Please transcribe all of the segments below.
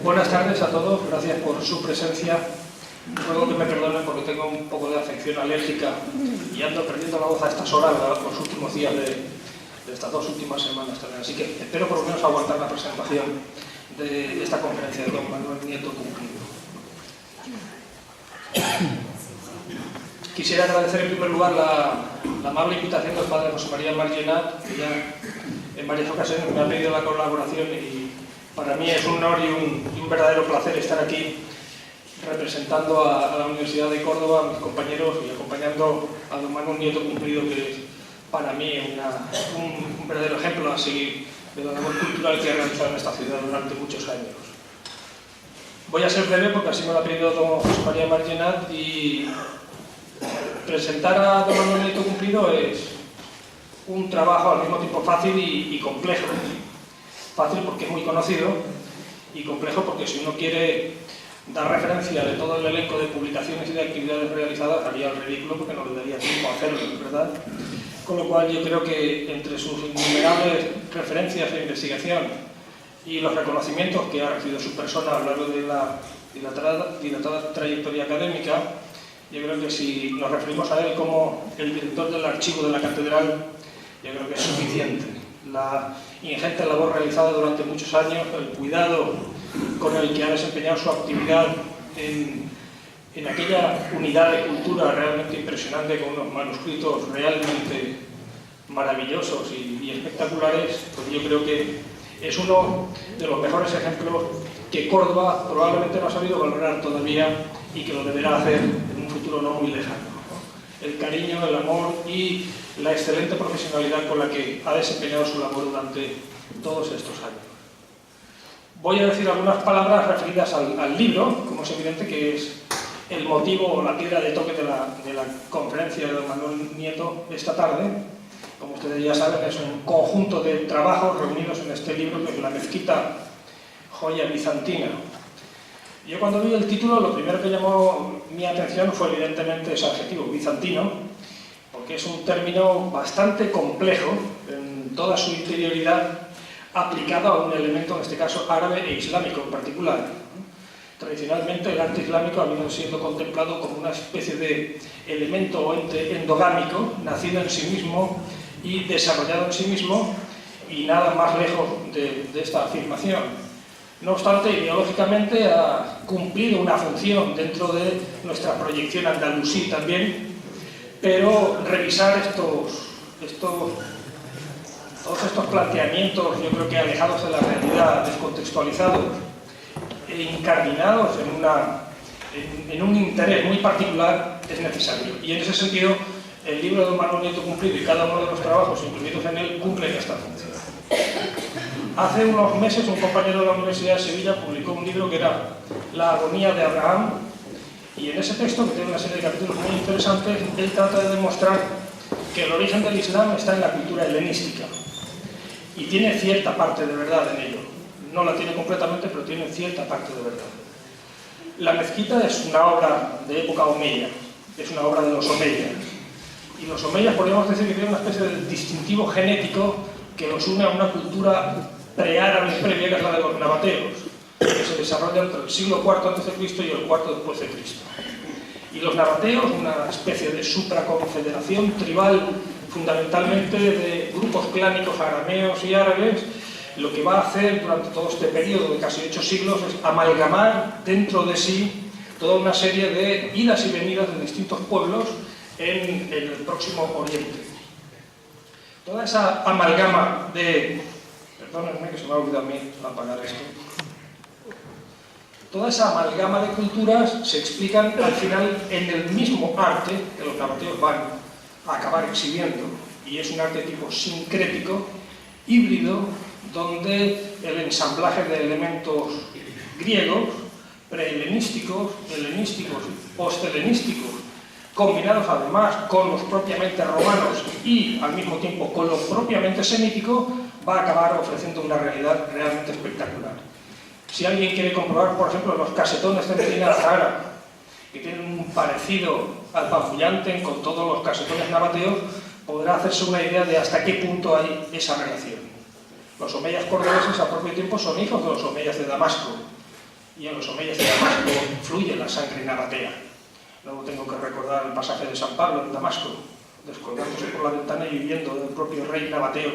Buenas tardes a todos, gracias por su presencia. Ruego que me perdonen porque tengo un poco de afección alérgica y ando perdiendo la voz a estas horas los últimos días de estas 2 últimas semanas también. Así que espero por lo menos aguantar la presentación de esta conferencia de don Manuel Nieto Cumplido. Quisiera agradecer en primer lugar la amable invitación del padre José María Margenat, que ya en varias ocasiones me ha pedido la colaboración y para mí es un honor y un verdadero placer estar aquí representando a la Universidad de Córdoba, a mis compañeros y acompañando a don Manuel Nieto Cumplido, que es para mí un verdadero ejemplo a seguir de la labor cultural que ha realizado en esta ciudad durante muchos años. Voy a ser breve porque así me lo ha pedido don José María Margenat, y presentar a don Manuel Nieto Cumplido es un trabajo al mismo tiempo fácil y complejo. Fácil porque es muy conocido y complejo porque si uno quiere dar referencia de todo el elenco de publicaciones y de actividades realizadas haría el ridículo porque no le daría tiempo a hacerlo, ¿verdad? Con lo cual yo creo que entre sus innumerables referencias de investigación y los reconocimientos que ha recibido su persona a lo largo de la dilatada trayectoria académica, yo creo que si nos referimos a él como el director del archivo de la catedral, yo creo que es suficiente. La ingente labor realizada durante muchos años, el cuidado con el que ha desempeñado su actividad en aquella unidad de cultura realmente impresionante, con unos manuscritos realmente maravillosos y espectaculares, pues yo creo que es uno de los mejores ejemplos que Córdoba probablemente no ha sabido valorar todavía y que lo deberá hacer en un futuro no muy lejano. El cariño, el amor y la excelente profesionalidad con la que ha desempeñado su labor durante todos estos años. Voy a decir algunas palabras referidas al libro, como es evidente que es el motivo o la piedra de toque de la conferencia de don Manuel Nieto esta tarde. Como ustedes ya saben, es un conjunto de trabajos reunidos en este libro que es La Mezquita, joya bizantina. Yo cuando vi el título, lo primero que llamó mi atención fue evidentemente ese adjetivo, bizantino, porque es un término bastante complejo en toda su interioridad, aplicado a un elemento, en este caso árabe e islámico en particular. Tradicionalmente el arte islámico ha venido siendo contemplado como una especie de elemento o ente endogámico, nacido en sí mismo y desarrollado en sí mismo, y nada más lejos de esta afirmación. No obstante, ideológicamente ha cumplido una función dentro de nuestra proyección andalusí también, pero revisar todos estos planteamientos, yo creo que alejados de la realidad, descontextualizados e incardinados en un interés muy particular, es necesario. Y en ese sentido, el libro de don Manuel Nieto Cumplido y cada uno de los trabajos incluidos en él cumplen esta función. Hace unos meses un compañero de la Universidad de Sevilla publicó un libro que era La agonía de Abraham, y en ese texto, que tiene una serie de capítulos muy interesantes, él trata de demostrar que el origen del Islam está en la cultura helenística, y tiene cierta parte de verdad en ello. No la tiene completamente, pero tiene cierta parte de verdad. La mezquita es una obra de época omeya, es una obra de los omeyas, y los omeyas podríamos decir que tienen una especie de distintivo genético que los une a una cultura preárabe previa, que es la de los nabateos, que se desarrolla entre el siglo IV a.C. y el IV después de Cristo. Y los nabateos, una especie de supraconfederación tribal, fundamentalmente de grupos clánicos arameos y árabes, lo que va a hacer durante todo este periodo de casi 8 siglos es amalgamar dentro de sí toda una serie de idas y venidas de distintos pueblos en el próximo Oriente. Toda esa amalgama de... Perdónenme que se me ha olvidado a mí apagar esto. Toda esa amalgama de culturas se explican al final en el mismo arte que los nabateos van a acabar exhibiendo, y es un arte tipo sincrético, híbrido, donde el ensamblaje de elementos griegos, prehelenísticos, helenísticos, posthelenísticos, combinados además con los propiamente romanos y al mismo tiempo con lo propiamente semítico, va a acabar ofreciendo una realidad realmente espectacular. Si alguien quiere comprobar, por ejemplo, los casetones de Medina Zahara, que tienen un parecido apabullante con todos los casetones nabateos, podrá hacerse una idea de hasta qué punto hay esa relación. Los omeyas cordobeses a propio tiempo son hijos de los omeyas de Damasco, y en los omeyas de Damasco fluye la sangre nabatea. Luego tengo que recordar el pasaje de San Pablo en Damasco, descolgándose por la ventana y viendo del propio rey nabateo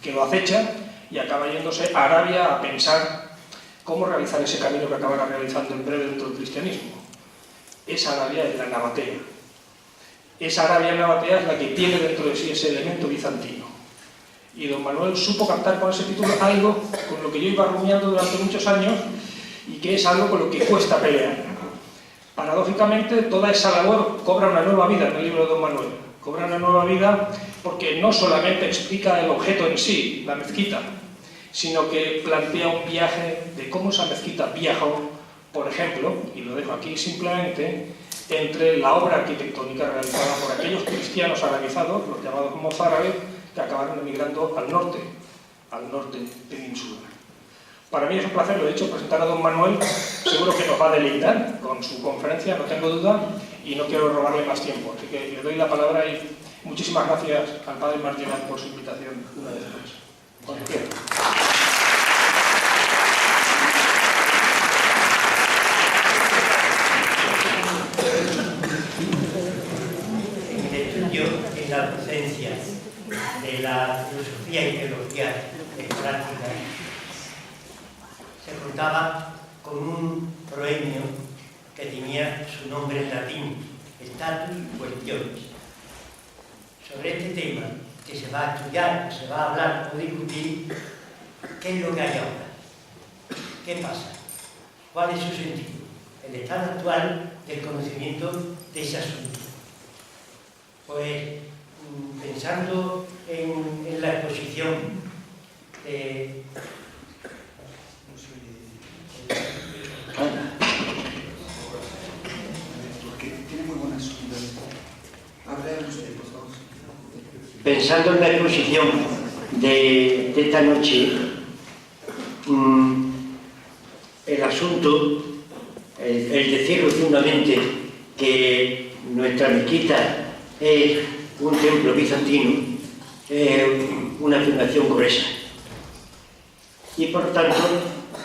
que lo acecha, y acaba yéndose a Arabia a pensar cómo realizar ese camino que acabará realizando en breve dentro del cristianismo. Esa Arabia es la nabatea. Esa Arabia nabatea es la que tiene dentro de sí ese elemento bizantino. Y don Manuel supo cantar con ese título algo con lo que yo iba rumiando durante muchos años y que es algo con lo que cuesta pelear. Paradójicamente, toda esa labor cobra una nueva vida en el libro de don Manuel. Cobra una nueva vida porque no solamente explica el objeto en sí, la mezquita, sino que plantea un viaje de cómo esa mezquita viajó, por ejemplo, y lo dejo aquí simplemente, entre la obra arquitectónica realizada por aquellos cristianos arabizados, los llamados mozárabes, que acabaron emigrando al norte peninsular. Para mí es un placer, lo he dicho, presentar a don Manuel. Seguro que nos va a deleitar con su conferencia, no tengo duda, y no quiero robarle más tiempo. Así que le doy la palabra y muchísimas gracias al padre Margenat por su invitación una vez más. Cuando quiera. En el estudio, en la docencia de la filosofía y teología práctica, se contaba con un proemio que tenía su nombre en latín, Status Questiones. Sobre este tema que se va a estudiar, que se va a hablar o discutir, ¿qué es lo que hay ahora? ¿Qué pasa? ¿Cuál es su sentido? El estado actual del conocimiento de ese asunto. Pues, pensando en la exposición de... Pensando en la exposición de esta noche, el asunto, el decir rotundamente que nuestra mezquita es un templo bizantino, es una afirmación gruesa. Y por tanto,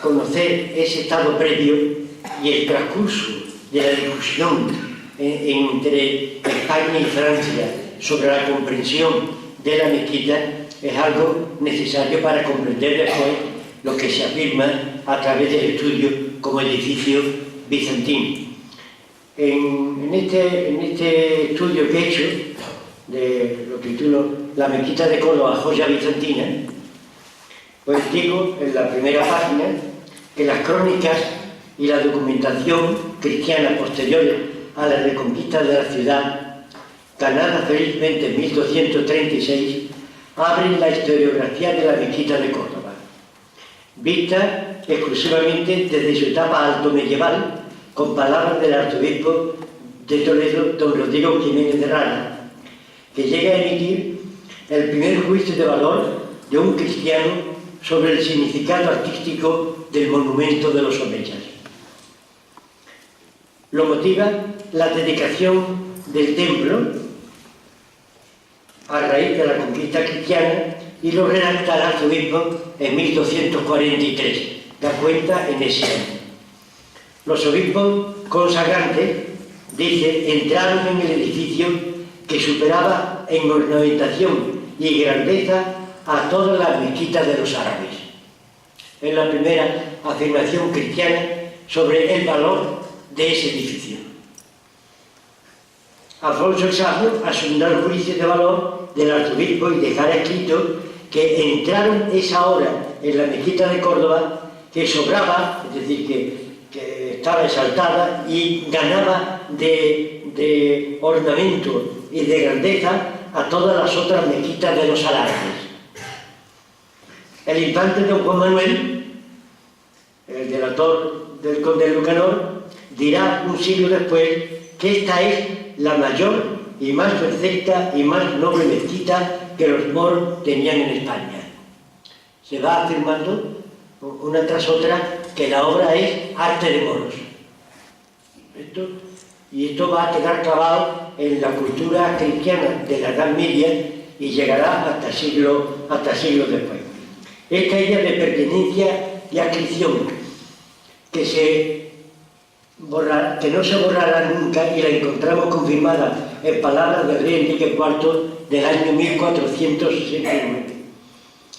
conocer ese estado previo y el transcurso de la discusión entre España y Francia sobre la comprensión de la mezquita es algo necesario para comprender después lo que se afirma a través del estudio como edificio bizantino. En este estudio que he hecho, lo titulo La mezquita de Córdoba, joya bizantina, pues digo en la primera página que las crónicas y la documentación cristiana posteriores a la reconquista de la ciudad, ganada felizmente en 1236, abren la historiografía de la mezquita de Córdoba, vista exclusivamente desde su etapa alto medieval, con palabras del arzobispo de Toledo, don Rodrigo Jiménez de Rana, que llega a emitir el primer juicio de valor de un cristiano sobre el significado artístico del monumento de los omeyas. Lo motiva la dedicación del templo a raíz de la conquista cristiana y lo redacta el arzobispo en 1243, da cuenta en ese año. Los obispos consagrantes, dice, entraron en el edificio que superaba en ornamentación y grandeza a todas las mezquitas de los árabes. Es la primera afirmación cristiana sobre el valor de ese edificio. Alfonso el Sabio asumirá el juicio de valor del arzobispo y dejará escrito que entraron esa hora en la mezquita de Córdoba que sobraba, es decir, que estaba exaltada y ganaba de ornamento y de grandeza a todas las otras mezquitas de los árabes. El infante don Juan Manuel, el delator del conde de Lucanor, dirá un siglo después que esta es la mayor y más perfecta y más noble mezquita que los moros tenían en España. Se va afirmando una tras otra que la obra es arte de moros. Esto va a quedar clavado en la cultura cristiana de la Edad Media y llegará hasta siglos después. Esta idea de pertenencia y adscripción que no se borrará nunca, y la encontramos confirmada en palabras del rey Enrique IV del año 1469.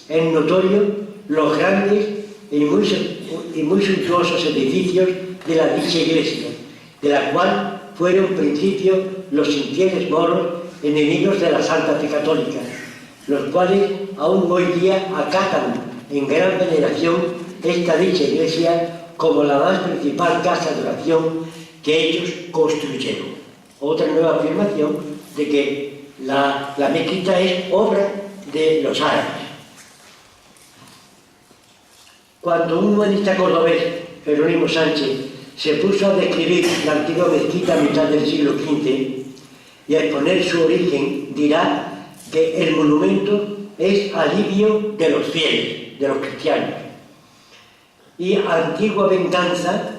Es notorio los grandes y muy suntuosos edificios de la dicha iglesia, de la cual fueron en principio los infieles moros enemigos de la Santa Fe Católica, los cuales aún hoy día acatan en gran veneración esta dicha iglesia como la más principal casa de oración que ellos construyeron. Otra nueva afirmación de que la mezquita es obra de los árabes. Cuando un humanista cordobés, Jerónimo Sánchez, se puso a describir la antigua mezquita a mitad del siglo XV y a exponer su origen, dirá que el monumento es alivio de los fieles, de los cristianos, y antigua venganza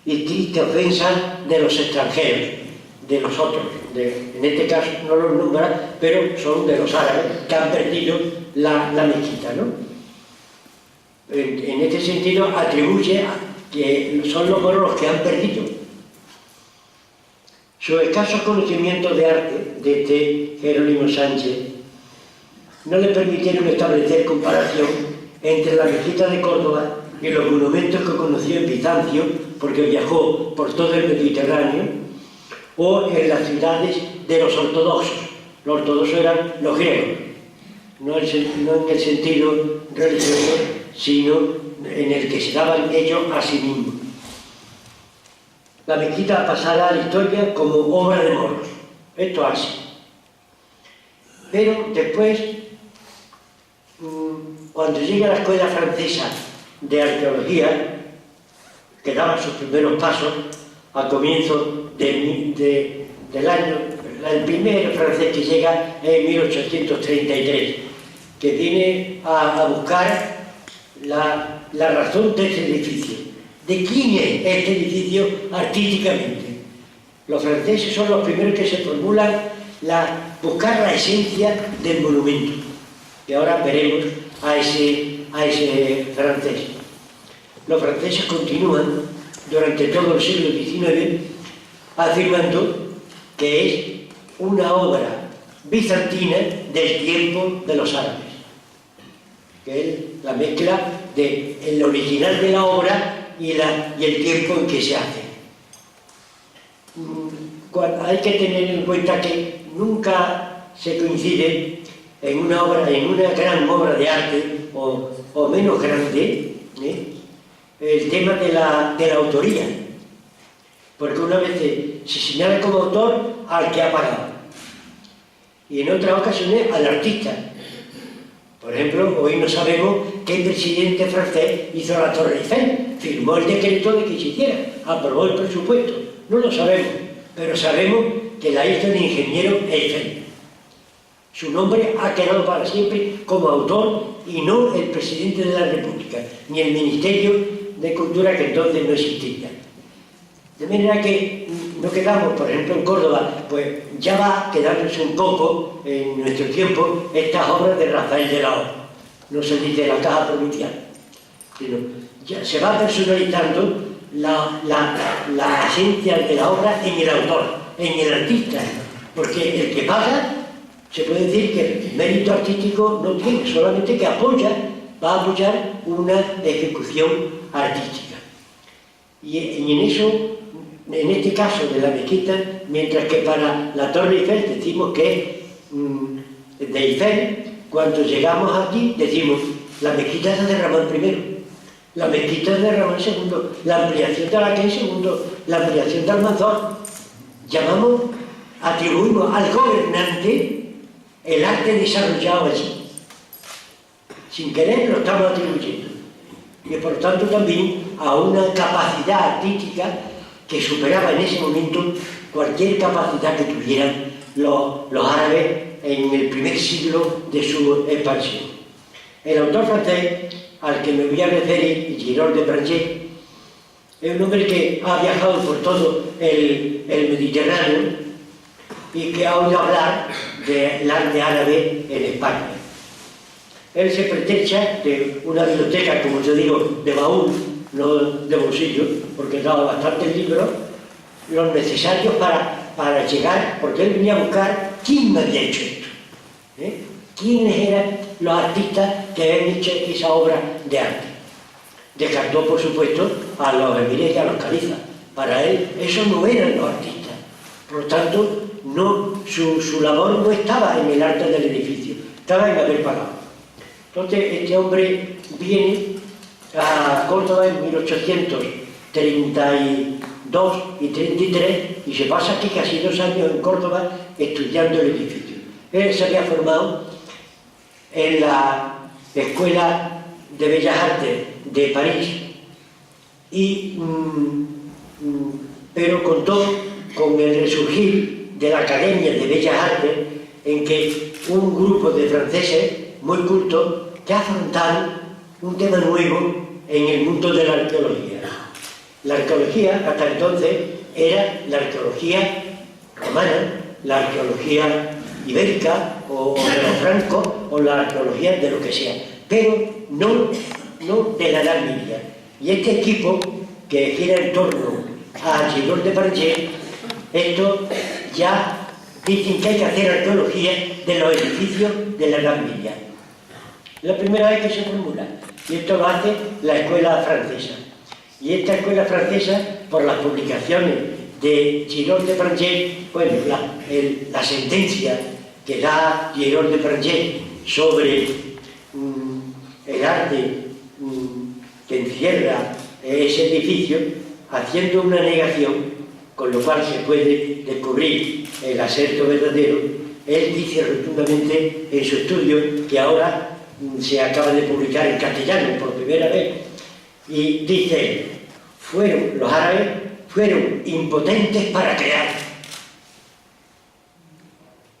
y triste ofensa de los extranjeros, de los otros. En este caso no los nombra, pero son de los árabes que han perdido la mezquita, ¿no? En este sentido atribuye que son los moros los que han perdido. Su escaso conocimiento de arte de este Jerónimo Sánchez no le permitieron establecer comparación entre la mezquita de Córdoba y los monumentos que conoció en Bizancio, porque viajó por todo el Mediterráneo, o en las ciudades de los ortodoxos. Los ortodoxos eran los griegos, no en el sentido religioso, sino en el que se daban ellos a sí mismos. La mezquita pasará a la historia como obra de moros. Esto así. Pero después, cuando llega la escuela francesa de arqueología, que daba sus primeros pasos a comienzo del año, el primer francés que llega es en 1833, que viene a buscar la razón de este edificio. ¿De quién es este edificio artísticamente? Los franceses son los primeros que se formulan buscar la esencia del monumento. Y ahora veremos a ese francés. Los franceses continúan durante todo el siglo XIX afirmando que es una obra bizantina del tiempo de los árabes, que es la mezcla del original de la obra y el tiempo en que se hace. Hay que tener en cuenta que nunca se coincide en una gran obra de arte o menos grande, el tema de la autoría, porque una vez se señala como autor al que ha pagado y en otras ocasiones al artista. Por ejemplo, hoy no sabemos qué presidente francés hizo la Torre Eiffel, firmó el decreto de que se hiciera, aprobó el presupuesto, no lo sabemos, pero sabemos que la hizo el ingeniero Eiffel. Su nombre ha quedado para siempre como autor y no el presidente de la República, ni el Ministerio de Cultura, que entonces no existía. De manera que no quedamos, por ejemplo, en Córdoba, pues ya va quedándose un poco en nuestro tiempo estas obras de Rafael de la O. No se dice la Caja Provincial, sino ya se va personalizando la esencia de la obra en el autor, en el artista, porque el que paga, se puede decir que el mérito artístico no tiene, solamente que va a apoyar una ejecución artística. Y en este caso de la mezquita, mientras que para la Torre Eiffel decimos que es de Eiffel, cuando llegamos aquí decimos la mezquita es de Ramón I, la mezquita es de Ramón II, la ampliación de Alaquén II, la ampliación de Almanzor. Atribuimos al gobernante el arte desarrollado allí. Sin querer lo estamos atribuyendo. Y por tanto también a una capacidad artística que superaba en ese momento cualquier capacidad que tuvieran los árabes en el primer siglo de su expansión. El autor francés al que me voy a referir, Girard de Branger, es un hombre que ha viajado por todo el Mediterráneo y que ha oído hablar del arte árabe en España. Él se pretexta de una biblioteca, como yo digo, de baúl, no de bolsillo, porque daba bastantes libros, los necesarios para llegar, porque él venía a buscar quién me había hecho esto, quiénes eran los artistas que habían hecho esa obra de arte. Descartó, por supuesto, a los emires y a los califas. Para él, esos no eran los artistas. Por lo tanto, su labor no estaba en el arte del edificio, estaba en haber pagado. Entonces, este hombre viene a Córdoba en 1832 y 33 y se pasa aquí casi 2 años en Córdoba estudiando el edificio. Él se había formado en la Escuela de Bellas Artes de París, pero contó con el resurgir de la Academia de Bellas Artes, en que un grupo de franceses muy cultos que afrontaron un tema nuevo en el mundo de la arqueología. La arqueología hasta entonces era la arqueología romana, la arqueología ibérica o de los francos o la arqueología de lo que sea, pero no de la Edad Media. Y este equipo que gira en torno a Girón de Pargé, esto ya dicen que hay que hacer arqueología de los edificios de la Edad Media. La primera vez que se formula, y esto lo hace la escuela francesa. Y esta escuela francesa, por las publicaciones de Girón de Pargé, bueno, la sentencia que da Girón de Pargé sobre el arte que encierra ese edificio, haciendo una negación, con lo cual se puede descubrir el aserto verdadero. Él dice rotundamente en su estudio, que ahora se acaba de publicar en castellano por primera vez, y dice: los árabes fueron impotentes para crear.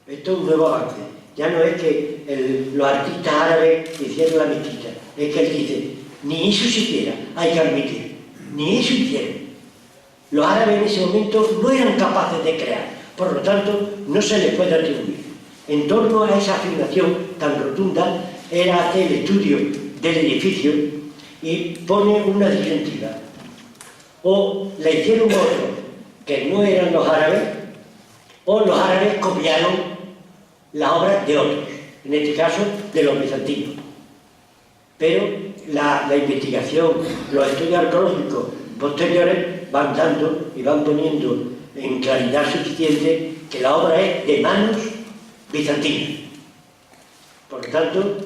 Esto es un nuevo avance. Ya no es que los artistas árabes hicieron la mezquita, es que él dice: ni eso siquiera hay que admitir, ni eso hicieron. Los árabes en ese momento no eran capaces de crear, por lo tanto no se les puede atribuir. En torno a esa afirmación tan rotunda, él hace el estudio del edificio y pone una disyuntiva: o le hicieron otros que no eran los árabes, o los árabes copiaron las obras de otros, en este caso de los bizantinos. Pero la investigación, los estudios arqueológicos posteriores van dando y van poniendo en claridad suficiente que la obra es de manos bizantinas. Por lo tanto,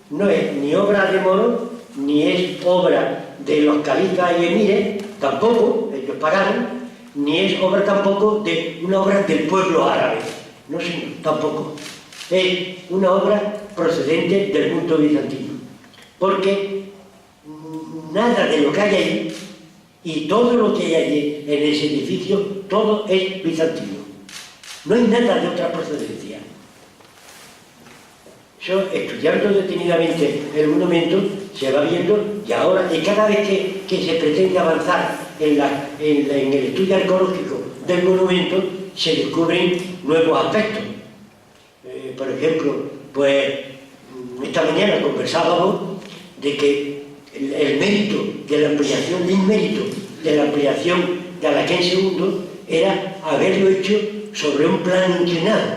no es ni obra de moros, ni es obra de los califas y emires, tampoco, ellos pagaron, ni es obra tampoco de una obra del pueblo árabe. No, señor, tampoco. Es una obra procedente del mundo bizantino. Porque nada de lo que hay ahí y todo lo que hay allí en ese edificio, todo es bizantino. No hay nada de otra procedencia. Yo, estudiando detenidamente el monumento, se va viendo, y ahora, y cada vez que se pretende avanzar en el estudio arqueológico del monumento, se descubren nuevos aspectos. Por ejemplo, pues esta mañana conversábamos de que el mérito de la ampliación, un mérito de la ampliación de Alaquén II era haberlo hecho sobre un plano inclinado.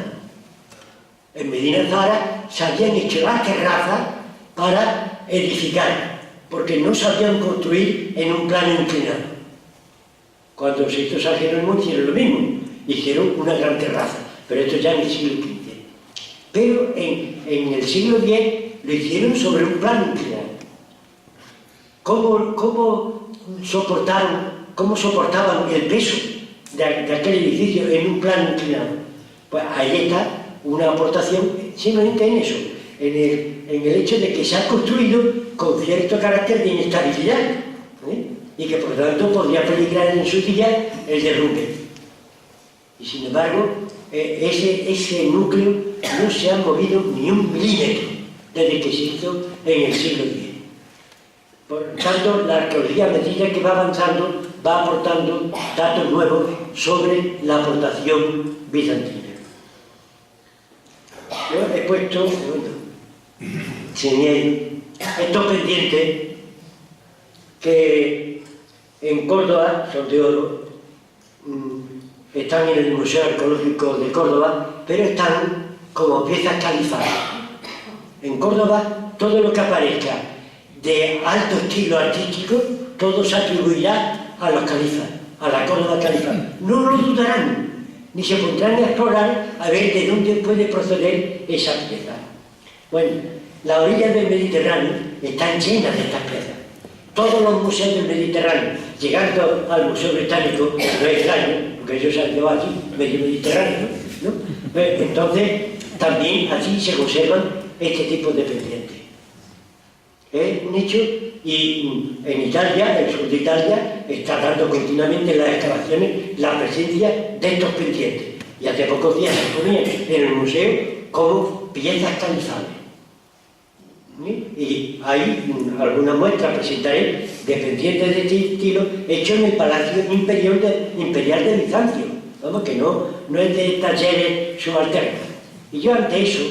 En Medina Zahara se habían hecho las terrazas para edificar, porque no sabían construir en un plano inclinado. Cuando se hizo San Jerónimo hicieron lo mismo, hicieron una gran terraza, pero esto ya en el siglo XV. Pero en el siglo X lo hicieron sobre un plano inclinado. ¿Cómo soportaban el peso de aquel edificio en un plano inclinado? Pues ahí está una aportación simplemente en eso, en el hecho de que se ha construido con cierto carácter de inestabilidad, y que por lo tanto podría peligrar en su día el derrumbe. Y sin embargo, ese núcleo no se ha movido ni un milímetro desde que se hizo en el siglo X. Por tanto, la arqueología, a medida que va avanzando, va aportando datos nuevos sobre la aportación bizantina. Yo he puesto, tenía estos pendientes que en Córdoba son de oro, están en el Museo Arqueológico de Córdoba, pero están como piezas califadas. En Córdoba, todo lo que aparezca de alto estilo artístico, todo se atribuirá a los califas, a la Córdoba califa. No lo dudarán, ni se pondrán a explorar a ver de dónde puede proceder esa pieza. Bueno, las orillas del Mediterráneo están llenas de estas piezas. Todos los museos del Mediterráneo, llegando al Museo Británico, no es extraño, porque ellos han llevado allí, medio Mediterráneo, ¿no? Pues, entonces, también allí se conservan este tipo de pendientes. Es un hecho, y en Italia, el sur de Italia, está dando continuamente en las excavaciones la presencia de estos pendientes. Y hace pocos días se ponían en el museo como piezas califadas. Y hay algunas muestras, presentaré, de pendientes de este estilo hechos en el Palacio Imperial de Bizancio. Vamos, que no es de talleres subalternos. Y yo ante eso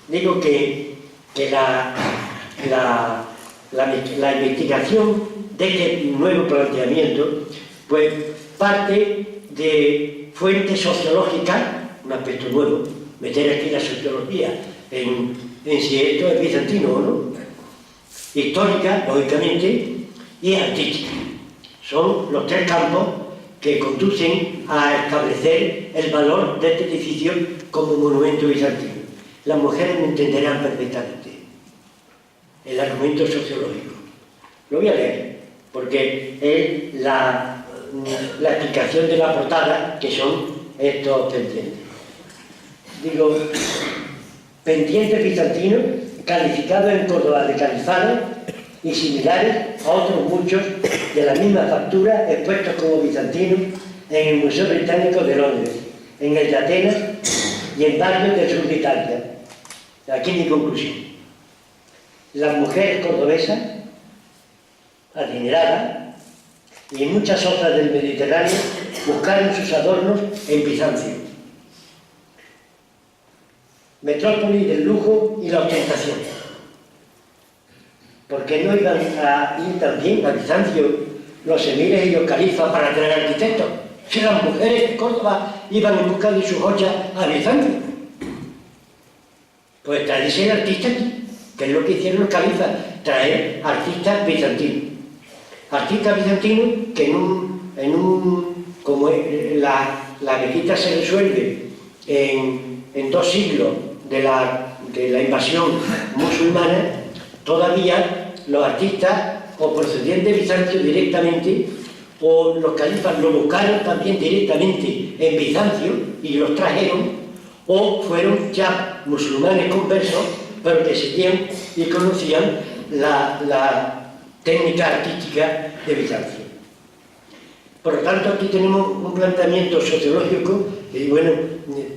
digo que la investigación de este nuevo planteamiento pues parte de fuentes sociológicas, un aspecto nuevo, meter aquí la sociología en si esto es bizantino o no, histórica, lógicamente, y artística. Son los tres campos que conducen a establecer el valor de este edificio como monumento bizantino. Las mujeres me entenderán perfectamente el argumento sociológico. Lo voy a leer, porque es la explicación de la portada, que son estos pendientes. Digo, pendientes bizantinos calificados en Córdoba de califados y similares a otros muchos de la misma factura expuestos como bizantinos en el Museo Británico de Londres, en el de Atenas y en varios del sur de Italia. Aquí mi conclusión. Las mujeres cordobesas, adineradas, y muchas otras del Mediterráneo buscaron sus adornos en Bizancio, metrópoli del lujo y la ostentación. ¿Por qué no iban a ir también a Bizancio los emires y los califas para traer arquitectos? Si las mujeres de Córdoba iban en busca de sus joyas a Bizancio. Pues traerse artistas, que es lo que hicieron los califas, traer artistas bizantinos. Artistas bizantinos que como la mezquita se resuelve en 2 siglos de la invasión musulmana, todavía los artistas o procedían de Bizancio directamente, o los califas lo buscaron también directamente en Bizancio y los trajeron, o fueron ya musulmanes conversos, pero que seguían y conocían la técnica artística de Bizancio. Por lo tanto, aquí tenemos un planteamiento sociológico y bueno,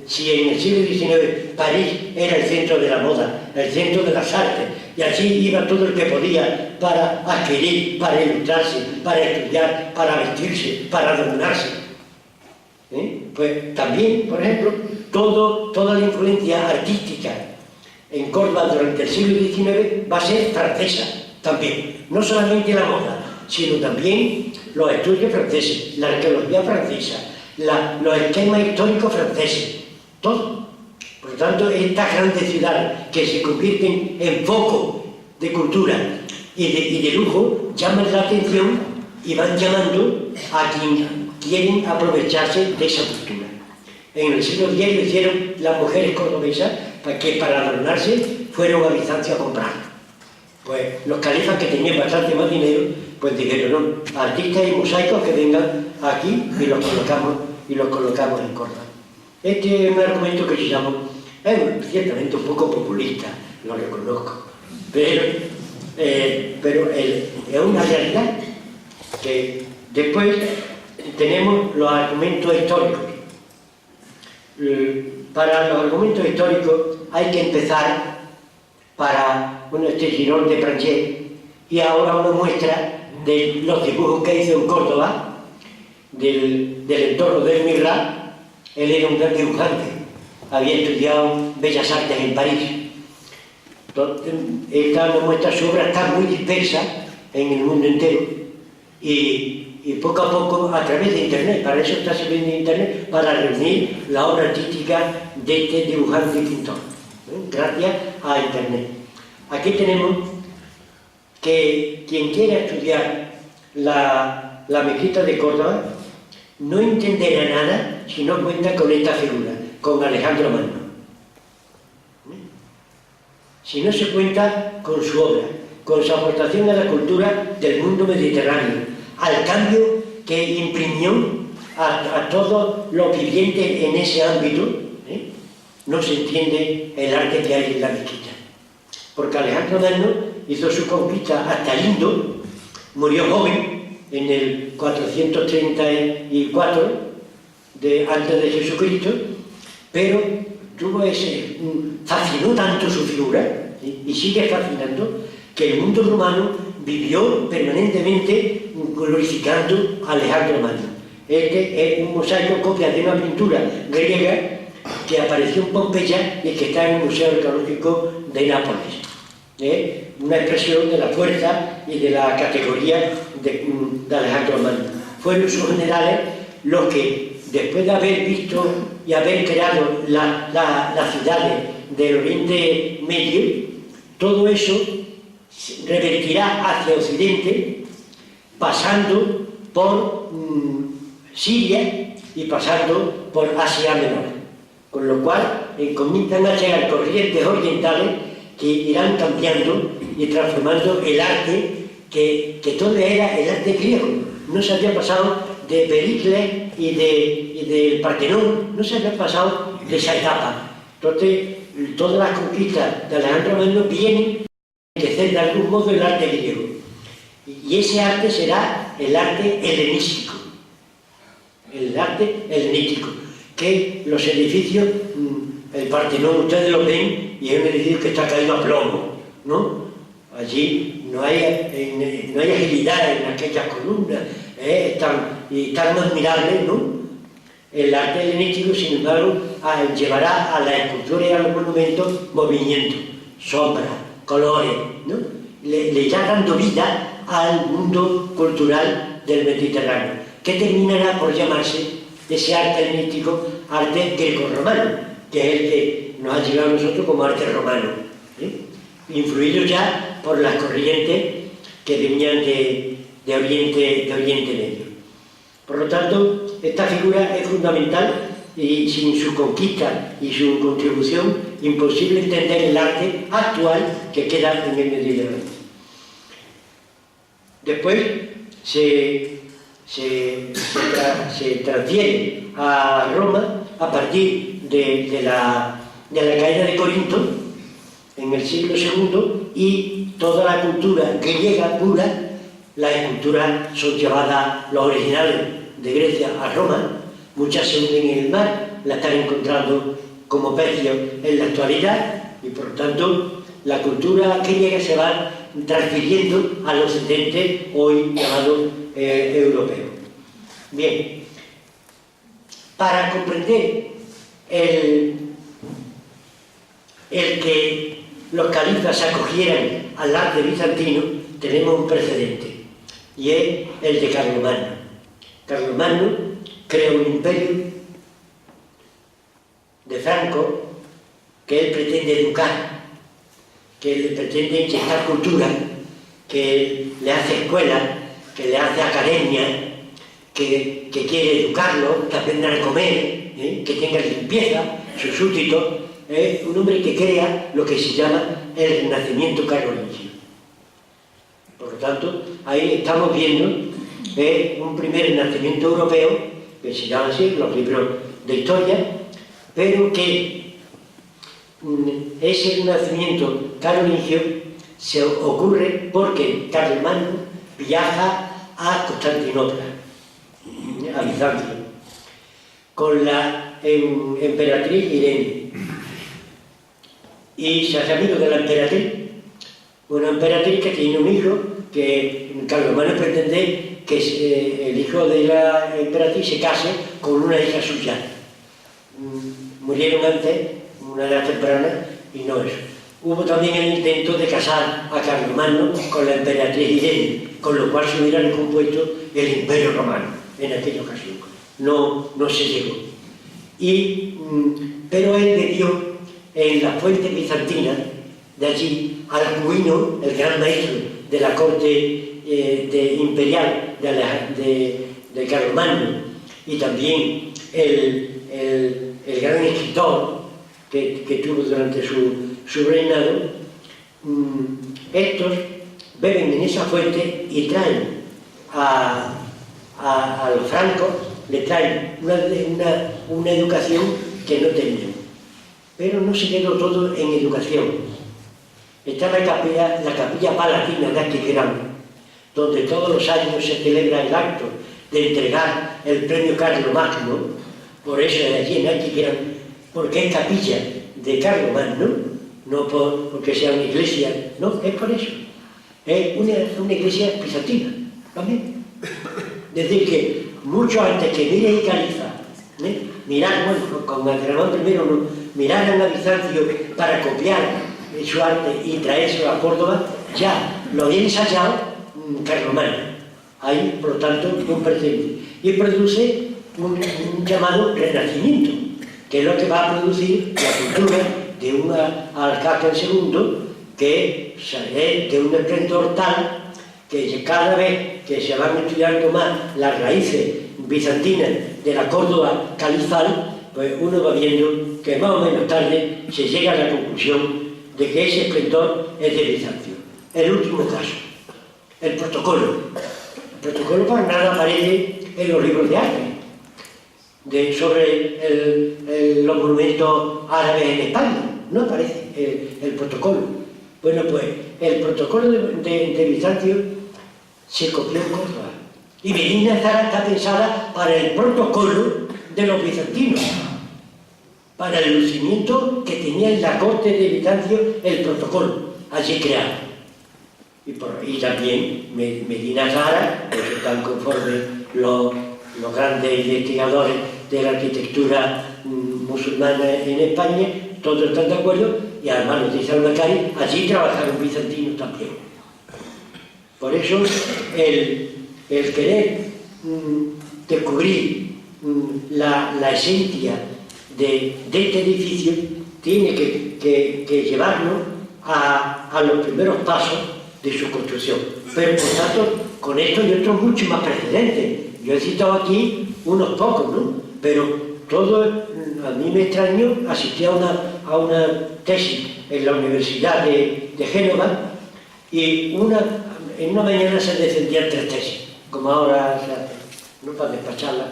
si en el siglo XIX París era el centro de la moda, el centro de las artes, y allí iba todo el que podía para adquirir, para ilustrarse, para estudiar, para vestirse, para adornarse, pues también, por ejemplo, toda la influencia artística en Córdoba durante el siglo XIX va a ser francesa también, no solamente la moda, sino también los estudios franceses, la arqueología francesa, los esquemas históricos franceses, todo. Por lo tanto, estas grandes ciudades que se convierten en foco de cultura y de lujo llaman la atención y van llamando a quien quieren aprovecharse de esa cultura. En el siglo X lo hicieron las mujeres cordobesas que para adornarse fueron a Bizancio a comprar. Pues los califas, que tenían bastante más dinero, pues dijeron, no, artistas y mosaicos que vengan aquí y los colocamos en Córdoba. Este es un argumento que se llama, ciertamente un poco populista, lo reconozco, pero es una realidad que después tenemos los argumentos históricos. Para los argumentos históricos hay que empezar este Girón de Pranget, y ahora una muestra de los dibujos que hizo en Córdoba del entorno del Mirrá. Él era un gran dibujante, había estudiado Bellas Artes en París. Entonces, esta muestra, su obra está muy dispersa en el mundo entero, y poco a poco, a través de Internet, para eso está sirviendo Internet, para reunir la obra artística de este dibujante y pintor, gracias a Internet. Aquí tenemos que quien quiera estudiar la mezquita de Córdoba no entenderá nada si no cuenta con esta figura, con Alejandro Magno. Si no se cuenta con su obra, con su aportación a la cultura del mundo mediterráneo, al cambio que imprimió a todos los vivientes en ese ámbito, no se entiende el arte que hay en la mezquita. Porque Alejandro Magno hizo su conquista hasta el Indo, murió joven en el 434 antes de Jesucristo, pero fascinó tanto su figura, y sigue fascinando, que el mundo romano vivió permanentemente glorificando a Alejandro Magno. Este es un mosaico copia de una pintura griega que apareció en Pompeya y que está en el Museo Arqueológico de Nápoles. Una expresión de la fuerza y de la categoría de Alejandro Magno. Fueron sus generales los que, después de haber visto y haber creado las ciudades del Oriente Medio, todo eso revertirá hacia Occidente, pasando por Siria y pasando por Asia Menor. Con lo cual comienzan a llegar corrientes orientales que irán cambiando y transformando el arte, que todo era el arte griego. No se había pasado de Pericles y del Partenón, no se había pasado de esa etapa. Entonces, todas las conquistas de Alejandro Magno vienen a enriquecer de algún modo el arte griego. Y ese arte será el arte helenístico. El arte helenístico. Que los edificios, el Partenón, ustedes lo ven, y es un edificio que está caído a plomo, ¿no? Allí no hay agilidad en aquellas columnas, tan admirable, ¿no? El arte helenístico, sin embargo, llevará a la escultura y a los monumentos movimiento, sombra, colores, ¿no? Le irá dando vida al mundo cultural del Mediterráneo, que terminará por llamarse ese arte helenístico, arte greco-romano, que es el que nos ha llegado a nosotros como arte romano, influido ya por las corrientes que venían de Oriente Medio. Por lo tanto, esta figura es fundamental y sin su conquista y su contribución, imposible entender el arte actual que queda en el Mediterráneo. Después se transfiere a Roma a partir de la caída de Corinto en el siglo II, y toda la cultura griega pura, las esculturas son llevadas, los originales de Grecia, a Roma. Muchas se hunden en el mar, la están encontrando como pecios en la actualidad, y por lo tanto la cultura griega se va transfiriendo al occidente, hoy llamado europeo. Bien, para comprender el que los califas se acogieran al arte bizantino, tenemos un precedente, y es el de Carlomagno. Carlomagno crea un imperio de Franco que él pretende educar, que él pretende inyectar cultura, que le hace escuela, que le hace academia, que quiere educarlo, que aprendan a comer, que tengan limpieza, sus súbditos. Es un hombre que crea lo que se llama el renacimiento carolingio. Por lo tanto, ahí estamos viendo un primer renacimiento europeo, que se llama así, los libros de historia, pero que ese renacimiento carolingio se ocurre porque Carlomagno viaja a Constantinopla, a Bizancio, con la emperatriz Irene, y se hace amigo de la emperatriz, una emperatriz que tiene un hijo, que Carlomagno pretende que el hijo de la emperatriz se case con una hija suya. Murieron antes, una edad temprana, y no eso. hubo también el intento de casar a Carlomagno con la emperatriz Irene, con lo cual se hubiera compuesto el Imperio Romano en aquella ocasión. No se llegó. Pero él bebió en la fuente bizantina de allí al Cuino, el gran maestro de la corte imperial de Carlomagno, y también el gran escritor que tuvo durante su reinado. Estos beben en esa fuente y traen a los francos, le traen una educación que no tenían. Pero no se quedó todo en educación. Está la capilla palatina de Aquisgrán, donde todos los años se celebra el acto de entregar el premio Carlomagno, por eso es allí en Aquisgrán, porque es capilla de Carlomagno, no porque sea una iglesia, no, es por eso. Es una iglesia bizantina, también. Es decir, que mucho antes que Mira y Califa, con Agramón I, miraran a Bizancio para copiar su arte y traérselo a Córdoba, ya lo había ensayado Carlomagno. Hay, por lo tanto, un precedente. Y produce un llamado renacimiento, que es lo que va a producir la cultura de un Alcácer II que sale de un esplendor tal que cada vez que se van estudiando más las raíces bizantinas de la Córdoba califal, pues uno va viendo que más o menos tarde se llega a la conclusión de que ese esplendor es de Bizancio. El último caso, el protocolo. El protocolo para nada aparece en los libros de arte sobre los monumentos árabes en España. No aparece el protocolo. Bueno, pues el protocolo de Bizancio se copió en Córdoba. Y Medina está pensada para el protocolo de los bizantinos, para el lucimiento que tenía en la corte de Bizancio el protocolo allí creado. Y también Medina Zahara, pues están conformes los grandes investigadores de la arquitectura musulmana en España, todos están de acuerdo, y además nos dice Al-Macari, allí trabajaron bizantinos también. Por eso el querer descubrir la esencia de este edificio tiene que llevarnos a los primeros pasos de su construcción. Pero por tanto, con esto y otros muchos más precedentes. Yo he citado aquí unos pocos, ¿no? Pero todo, a mí me extrañó, asistí a una tesis en la Universidad de Génova y en una mañana se defendían 3 tesis, como ahora se hace, no para despacharlas.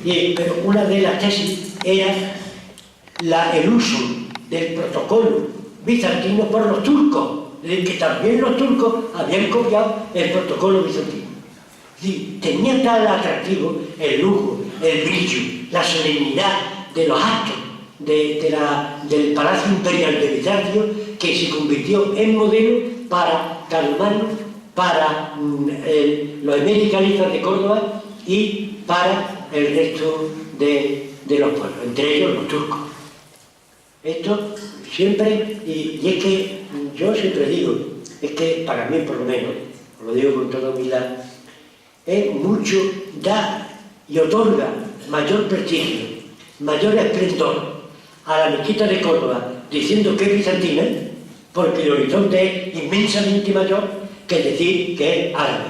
Pero una de las tesis era el uso del protocolo bizantino por los turcos, de que también los turcos habían copiado el protocolo bizantino. Sí, tenía tal atractivo el lujo, el brillo, la solemnidad de los actos del Palacio Imperial de Bizancio, que se convirtió en modelo para Carlomagno, para los eméritos califas de Córdoba y para el resto de los pueblos, entre ellos los turcos. Esto siempre, y es que yo siempre digo, es que para mí por lo menos, lo digo con toda humildad, es mucho, da y otorga mayor prestigio, mayor esplendor a la mezquita de Córdoba diciendo que es bizantina, porque el horizonte es inmensamente mayor que decir que es árabe,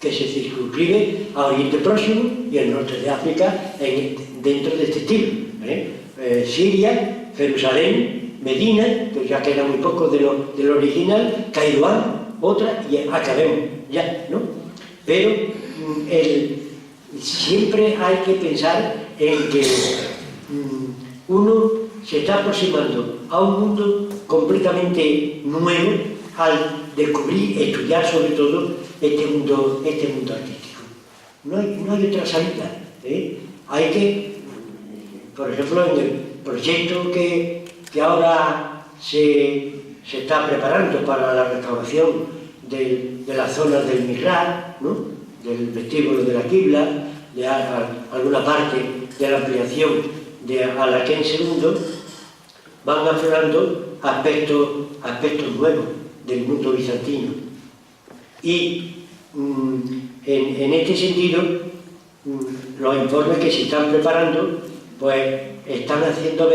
que se circunscribe a Oriente Próximo y al norte de África dentro de este estilo. Siria, Jerusalén, Medina, que ya queda muy poco de lo original, Cairoán, otra, y acabemos ya, ¿no? Pero siempre hay que pensar en que uno se está aproximando a un mundo completamente nuevo al descubrir, estudiar sobre todo este mundo artístico. No hay otra salida. Hay que, por ejemplo, en el proyecto que ahora se está preparando para la restauración de la zona del Mihrab, ¿no? Del vestíbulo de la Qibla, de alguna parte de la ampliación de Alhaken II, van aflorando aspectos nuevos del mundo bizantino. Y en este sentido, los informes que se están preparando, pues están haciendo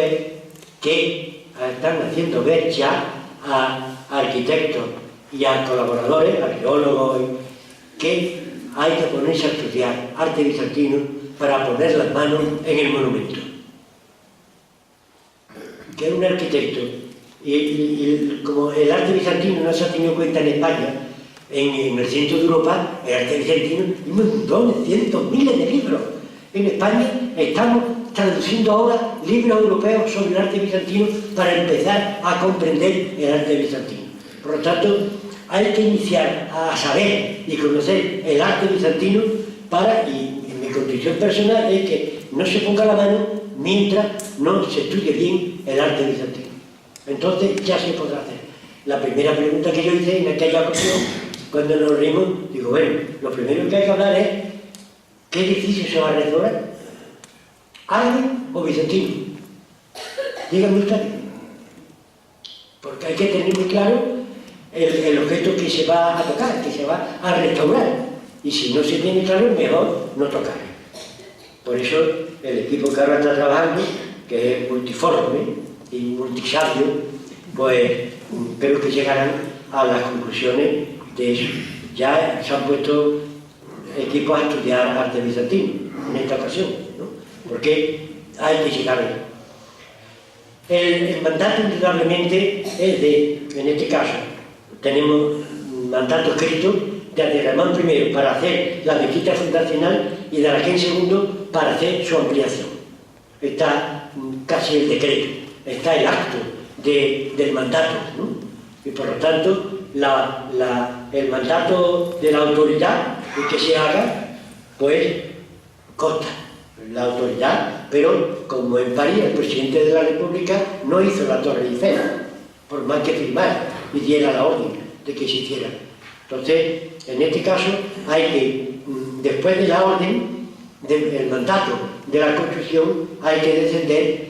ver ya a arquitectos y a colaboradores, arqueólogos, que hay que ponerse a estudiar arte bizantino para poner las manos en el monumento. Que es un arquitecto, y como el arte bizantino no se ha tenido en cuenta en España, en el centro de Europa, el arte bizantino, hay montones, cientos, miles de libros. En España estamos traduciendo ahora libros europeos sobre el arte bizantino para empezar a comprender el arte bizantino. Por lo tanto, hay que iniciar a saber y conocer el arte bizantino y mi condición personal es que no se ponga la mano mientras no se estudie bien el arte bizantino. Entonces ya se podrá hacer. La primera pregunta que yo hice en aquella ocasión, cuando nos reímos, digo, bueno, lo primero que hay que hablar es ¿qué edificio se va a restaurar? ¿Árabe o bizantino? Díganme ustedes. Porque hay que tener muy claro el objeto que se va a tocar, que se va a restaurar. Y si no se tiene claro, mejor no tocar. Por eso el equipo que ahora está trabajando, que es multiforme y multisabio, pues creo que llegarán a las conclusiones de eso. Ya se han puesto equipos a estudiar arte bizantino en esta ocasión, ¿no? Porque hay que llegar ahí. El mandato, indudablemente, es en este caso, tenemos un mandato escrito de Abderramán I para hacer la mezquita fundacional y de Araquén II para hacer su ampliación. Está casi el decreto, está el acto del mandato, ¿no? Y por lo tanto, el mandato de la autoridad que se haga, pues consta la autoridad, pero como en París el presidente de la República no hizo la Torre Eiffel, por más que firmara y diera la orden de que se hiciera. Entonces, en este caso, hay que, después de la orden, del mandato de la construcción, hay que descender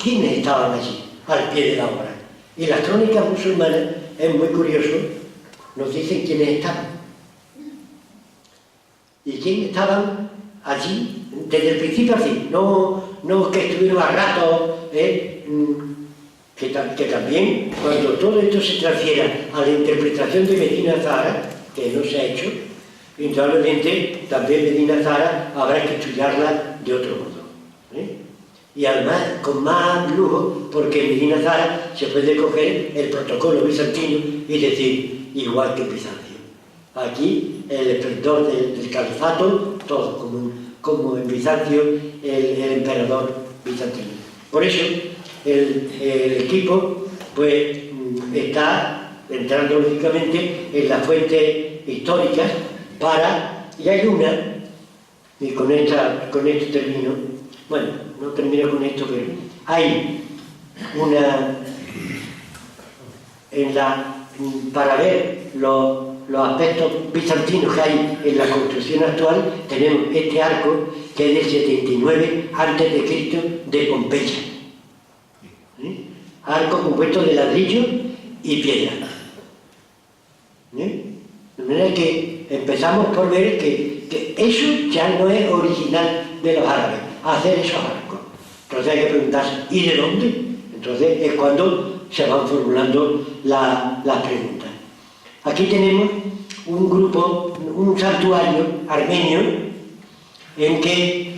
quiénes estaban allí, al pie de la obra. Y las crónicas musulmanas, es muy curioso, nos dicen quiénes estaban. Y quiénes estaban allí desde el principio al fin, no que estuvieron a rato, que también cuando todo esto se transfiera a la interpretación de Medina Azahara, que no se ha hecho, indudablemente también Medina Azahara habrá que estudiarla de otro modo. Y además con más lujo, porque en Medina Azahara se puede coger el protocolo bizantino y decir igual que Bizancio. Aquí el esplendor del califato, todo como en Bizancio el emperador bizantino. Por eso el equipo pues está entrando lógicamente en las fuentes históricas y hay una, y con esto termino, bueno, no termino con esto, pero hay una, para ver los aspectos bizantinos que hay en la construcción actual, tenemos este arco que es del 79 a.C. de Pompeya. Arco compuesto de ladrillo y piedra. De manera que empezamos por ver que eso ya no es original de los árabes, hacer esos arcos. Entonces hay que preguntarse, ¿y de dónde? Entonces es cuando se van formulando las preguntas. Aquí tenemos un santuario armenio en que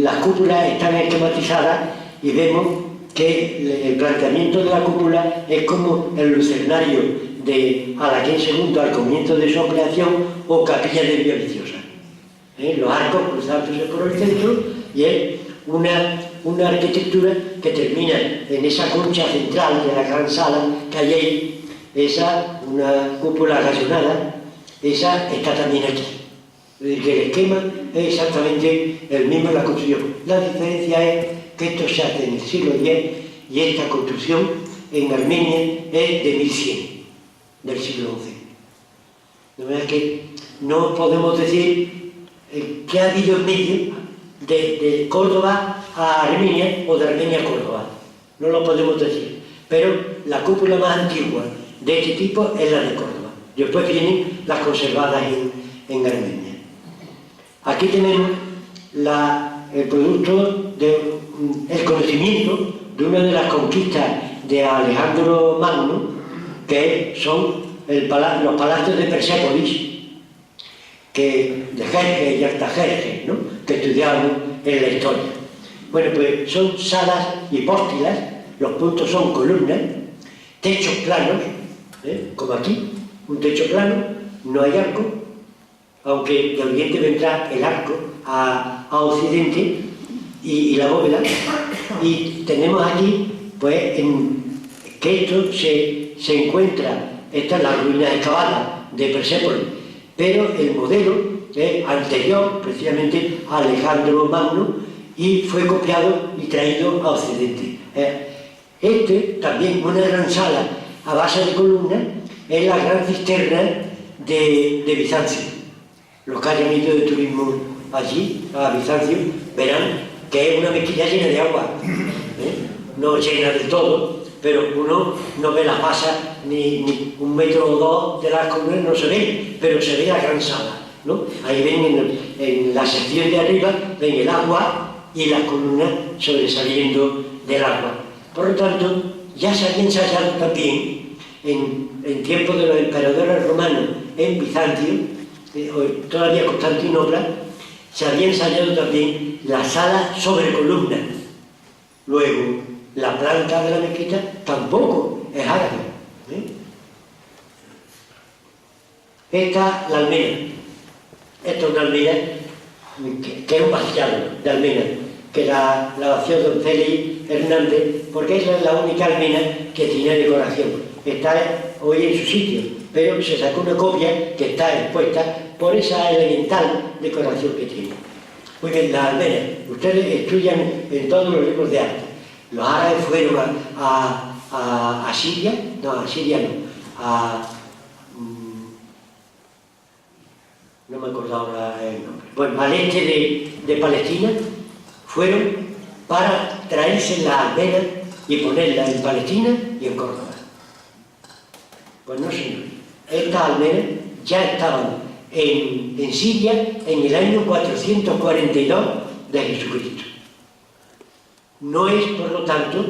las cúpulas están esquematizadas y vemos que el planteamiento de la cúpula es como el lucernario de Araquén II al comienzo de su ampliación o capilla de Villaviciosa. Los arcos cruzándose por el centro y es una arquitectura que termina en esa concha central de la gran sala que hay ahí. Una cúpula gallonada, esa está también aquí. El esquema es exactamente el mismo en la construcción. La diferencia es que esto se hace en el siglo X y esta construcción en Armenia es de 1100, del siglo XI. De manera que no podemos decir qué ha habido en medio de Córdoba a Armenia o de Armenia a Córdoba. no lo podemos decir. Pero la cúpula más antigua de este tipo es la de Córdoba. Después vienen las conservadas en Armenia. Aquí tenemos el producto del conocimiento de una de las conquistas de Alejandro Magno, que son los palacios de Persépolis, de Jerjes y Artajerjes, ¿no?, que estudiamos en la historia. Bueno, pues son salas hipóstilas, los puntos son columnas, techos planos, como aquí, un techo plano, no hay arco, aunque de oriente vendrá el arco a occidente y la bóveda, y tenemos aquí, pues, que esto se encuentra, estas las ruinas excavadas de Persépolis, pero el modelo es anterior, precisamente, a Alejandro Magno, y fue copiado y traído a occidente. También una gran sala a base de columnas, es la gran cisterna de Bizancio. Los que hayan ido de turismo allí, a Bizancio, verán que es una mezquita llena de agua, no llena del todo, pero uno no ve las pasas ni 1 metro o 2 de las columnas, no se ve, pero se ve la gran sala, ¿no? Ahí ven en la sección de arriba, ven el agua y las columnas sobresaliendo del agua. Por lo tanto, ya se había ensayado también en tiempos de los emperadores romanos en Bizancio, todavía Constantinopla, se había ensayado también la sala sobre columnas. Luego, la planta de la mezquita tampoco es árabe. Esta, la almena. Esta es una almena que es un vaciado de almena, que la vació don Félix Hernández, porque esa es la única almena que tiene decoración. Está hoy en su sitio, pero se sacó una copia que está expuesta por esa elemental decoración que tiene. Muy bien, la almena. Ustedes estudian en todos los libros de arte. Los árabes fueron a Siria, no, a Siria no, no me acuerdo ahora el nombre. Bueno, al este de Palestina, fueron para traerse la almena y ponerla en Palestina y en Córdoba. Pues no, señor. Estas almenas ya estaban en Siria en el año 442 de Jesucristo. No es, por lo tanto,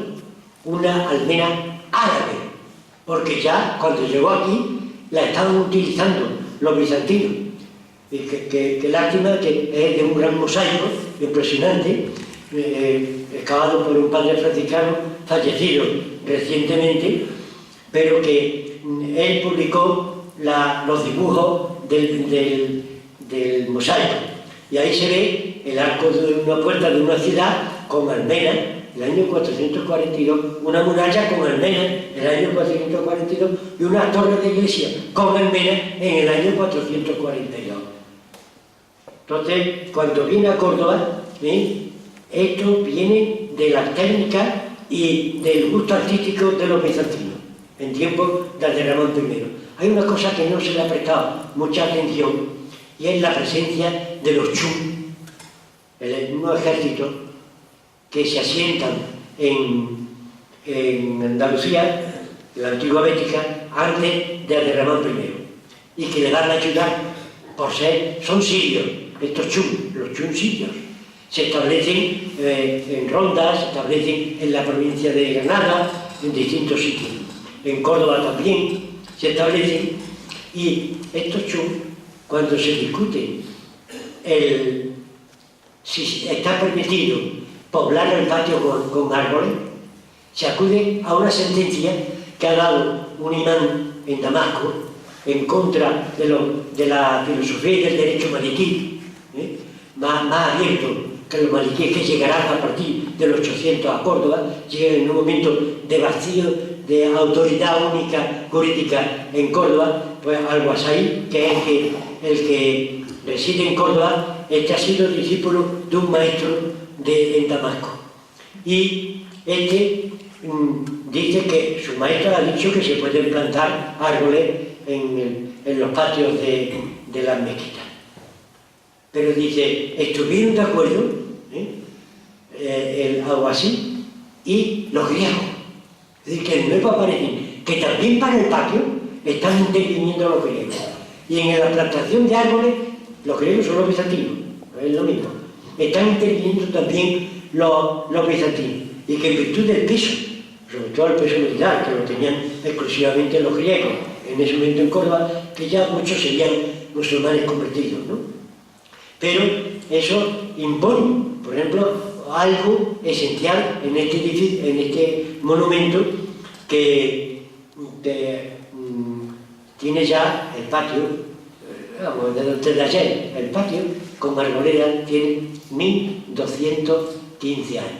una almena árabe, porque ya cuando llegó aquí la estaban utilizando los bizantinos. Y qué lástima, que es de un gran mosaico impresionante, excavado por un padre franciscano fallecido recientemente, pero que él publicó los dibujos del mosaico. Y ahí se ve el arco de una puerta de una ciudad con almena, el año 442, una muralla con almena, el año 442, y una torre de iglesia con almena en el año 442. Entonces, cuando viene a Córdoba, esto viene de las técnicas y del gusto artístico de los bizantinos, en tiempos de Abderramán I. Hay una cosa que no se le ha prestado mucha atención, y es la presencia de los chum, unos ejércitos que se asientan en Andalucía, en la antigua Bética, antes de Abderramán I, y que le van a ayudar son sirios, estos chum, los chum sirios. Se establecen en Ronda, se establecen en la provincia de Granada, en distintos sitios. En Córdoba también se establecen, y estos chum, cuando se discute si está permitido poblar el patio con árboles, se acude a una sentencia que ha dado un imán en Damasco en contra de la filosofía y del derecho maliquí, más abierto que los maliquíes, que llegarán a partir del 800 a Córdoba, llegan en un momento de vacío de autoridad única jurídica en Córdoba, pues Al-Wasaí, que es el que reside en Córdoba, ha sido discípulo de un maestro en Damasco. Y dice que su maestro ha dicho que se pueden plantar árboles en los patios de las mezquitas. Pero dice, estuvieron de acuerdo el Al-Wasaí y los griegos. Es decir, que de nuevo aparecen, que también para el patio están interviniendo los griegos. Y en la plantación de árboles, los griegos son los bizantinos, es lo mismo. Están interviniendo también los bizantinos. Y que en virtud del peso, sobre todo el peso militar, que lo tenían exclusivamente los griegos, en ese momento en Córdoba, que ya muchos serían musulmanes convertidos, ¿no? Pero eso impone, por ejemplo, algo esencial en este edificio, en este monumento que tiene ya el patio, vamos, desde ayer, el patio con arboleda tiene 1215 años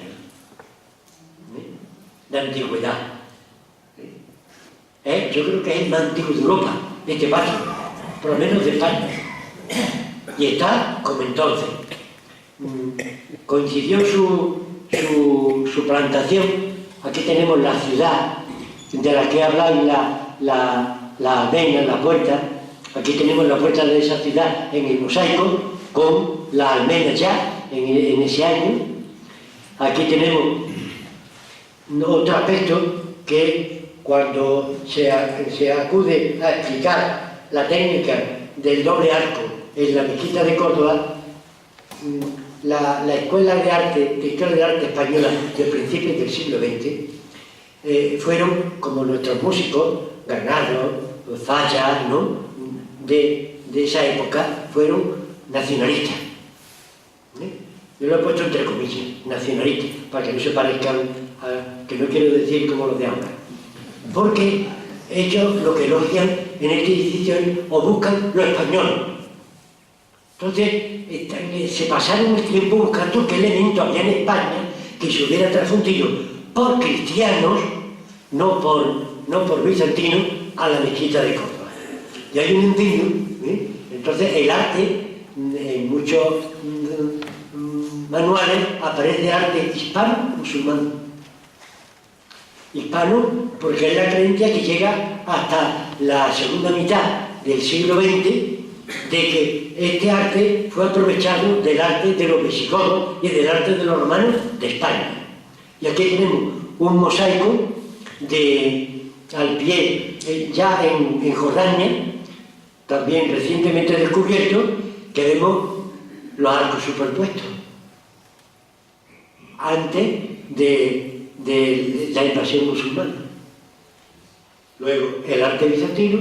de antigüedad. Yo creo que es el más antiguo de Europa, este patio, por lo menos de España. Y está como entonces. Coincidió su plantación. Aquí tenemos la ciudad de la que habla la almena, la puerta. Aquí tenemos la puerta de esa ciudad en el mosaico, con la almena ya en ese año. Aquí tenemos otro aspecto que cuando se acude a explicar la técnica del doble arco en la mezquita de Córdoba, la Escuela de Arte, de Historia del Arte Española de principios del siglo XX, fueron, como nuestros músicos, Granado, Falla, ¿no?, de esa época, fueron nacionalistas. Yo lo he puesto entre comillas, nacionalistas, para que no se parezcan, que no quiero decir como los de ahora. Porque ellos lo que elogian en este edificio es, o buscan lo español. Entonces, se pasaron el tiempo buscando qué elemento había en España que se hubiera transfundido por cristianos, no por bizantinos, a la mezquita de Córdoba. Y hay un empeño, entonces el arte, en muchos manuales aparece arte hispano-musulmán. Hispano porque es la creencia que llega hasta la segunda mitad del siglo XX, de que este arte fue aprovechado del arte de los visigodos y del arte de los romanos de España. Y aquí tenemos un mosaico al pie, ya en Jordania, también recientemente descubierto, que vemos los arcos superpuestos. Antes de la invasión musulmana. Luego, el arte bizantino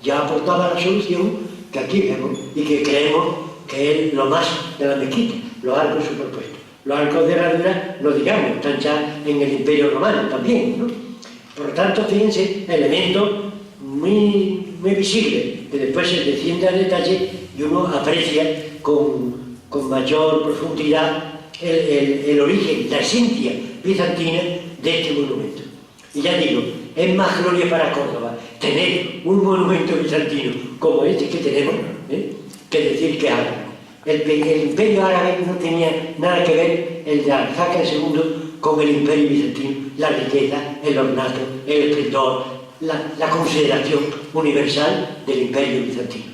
ya aportaba la solución que aquí vemos y que creemos que es lo más de la mezquita, los arcos superpuestos. Los arcos de herradura, no digamos, están ya en el Imperio Romano también, ¿no? Por lo tanto, fíjense, elementos muy visibles, que después se desciende al detalle y uno aprecia con mayor profundidad el origen, la esencia bizantina de este monumento. Y ya digo, es más gloria para Córdoba tener un monumento bizantino como este que tenemos, que decir que árabe. El imperio árabe no tenía nada que ver, el de Al-Jaca II, con el imperio bizantino, la riqueza, el ornato, el esplendor, la consideración universal del imperio bizantino.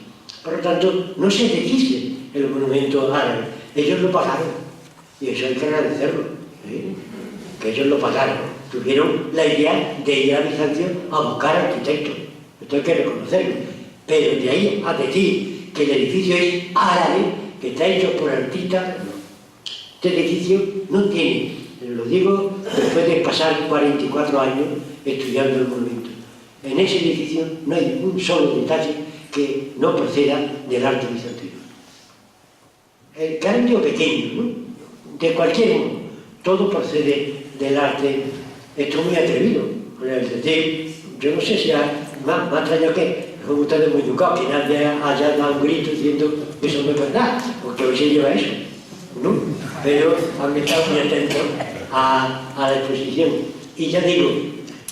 Por lo tanto, no se desdice el monumento árabe, ellos lo pagaron. Y eso hay que agradecerlo, que ellos lo pagaron. Tuvieron la idea de ir a Bizancio a buscar arquitectos. Esto hay que reconocerlo. Pero de ahí a decir que el edificio es árabe, que está hecho por artistas, no. Este edificio no tiene, lo digo después de pasar 44 años estudiando el monumento. En ese edificio no hay un solo detalle que no proceda del arte bizantino. El grande o pequeño, ¿no?, de cualquier modo, todo procede del arte. Esto es muy atrevido, es decir, yo no sé si más extraño que son ustedes muy educados, que nadie haya dado un grito diciendo que eso no es verdad, porque hoy se lleva eso, ¿no? Pero han estado muy atentos a la exposición. Y ya digo,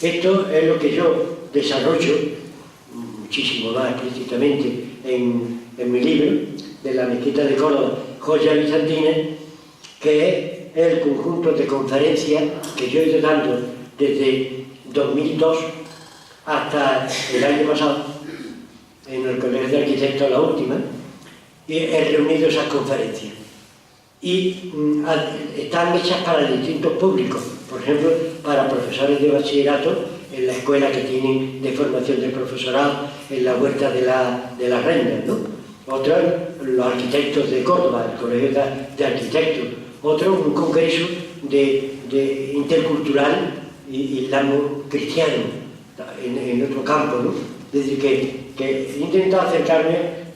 esto es lo que yo desarrollo muchísimo más explícitamente en mi libro de la mezquita de Córdoba, Joyas Bizantinas, que es el conjunto de conferencias que yo he ido dando desde 2002 hasta el año pasado, en el Colegio de Arquitectos, la última, y he reunido esas conferencias. Y están hechas para distintos públicos, por ejemplo, para profesores de bachillerato en la escuela que tienen de formación del profesorado en la Huerta de la Reina, ¿no? Otros, los arquitectos de Córdoba, el Colegio de Arquitectos. Otro, un congreso de intercultural islamo-cristiano en otro campo, ¿no? Es decir, que he intentado acercarme